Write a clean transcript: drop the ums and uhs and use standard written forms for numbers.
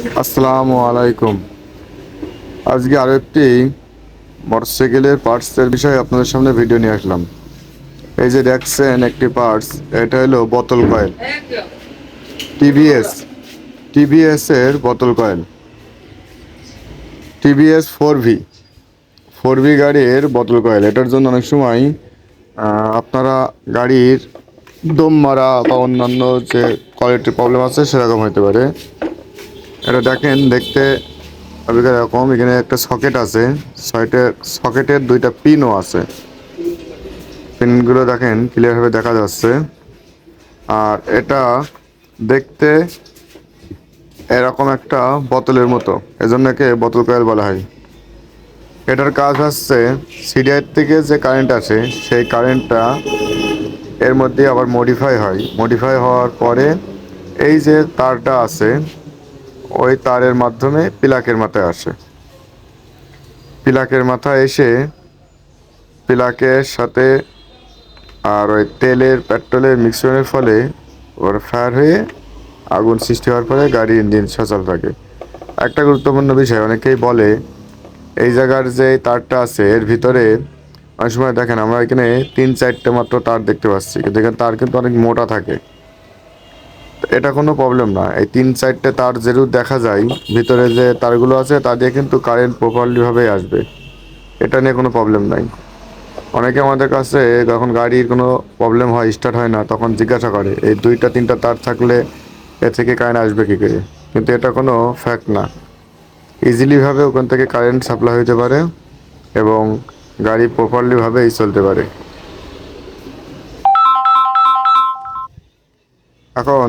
আসসালামু আলাইকুম। আজকে আরো একটি মোটরসাইকেলের পার্টসের বিষয়ে আপনাদের সামনে ভিডিও নিয়ে আসলাম। এই যে দেখছেন একটি পার্টস, এটা হলো বোতল কয়েল। টিভিএস টিভিএস এর বোতল কয়েল। টিভিএস 4V গাড়ির বোতল কয়েল। এটার জন্য অনেক সময় আপনারা গাড়ির দম মারা বা অন্যান্য যে কোয়ালিটির প্রবলেম আছে সেরকম হতে পারে। এটা দেখেন, দেখতে এরকম। এখানে একটা সকেট আছে, সকেটের দুইটা পিনও আছে। পিনগুলো দেখেন ক্লিয়ারভাবে দেখা যাচ্ছে। আর এটা দেখতে এরকম একটা বোতলের মতো, এজন্য একে বোতল কয়েল বলা হয়। এটার কাজ হচ্ছে সিডিআই থেকে যে কারেন্ট আসে সেই কারেন্টটা এর মধ্যে আবার মডিফাই হওয়ার পরে এই যে তারটা আছে ওই তারের মাধ্যমে প্লাকের মাথায় আসে। প্লাকের মাথায় এসে প্লাকের সাথে আর ওই পেট্রোলের মিশ্রণের ফলে ওর ফায়ার হয়ে আগুন সৃষ্টি হওয়ার পরে গাড়ির ইঞ্জিন সচল থাকে। একটা গুরুত্বপূর্ণ বিষয়, অনেকেই বলে এই জায়গার যে তারটা আছে এর ভিতরে অনেক সময় দেখেন আমরা এখানে 3-4টে মাত্র তার দেখতে পাচ্ছি, কিন্তু এখানে তার কিন্তু অনেক মোটা থাকে। এটা কোনো প্রবলেম না, এই 3-4টে তার যেরূপ দেখা যায় ভিতরে যে তারগুলো আছে তা দিয়ে কিন্তু কারেন্ট প্রপারলিভাবেই আসবে। এটা নিয়ে কোনো প্রবলেম নাই। অনেকে আমাদের কাছে যখন গাড়ির কোনো প্রবলেম হয়, স্টার্ট হয় না, তখন জিজ্ঞাসা করে এই 2-3টা তার থাকলে এ থেকে কারেন্ট আসবে কী করে। কিন্তু এটা কোনো ফ্যাক্ট না, ইজিলিভাবে ওখান থেকে কারেন্ট সাপ্লাই হতে পারে এবং গাড়ি প্রপারলিভাবেই চলতে পারে। এখন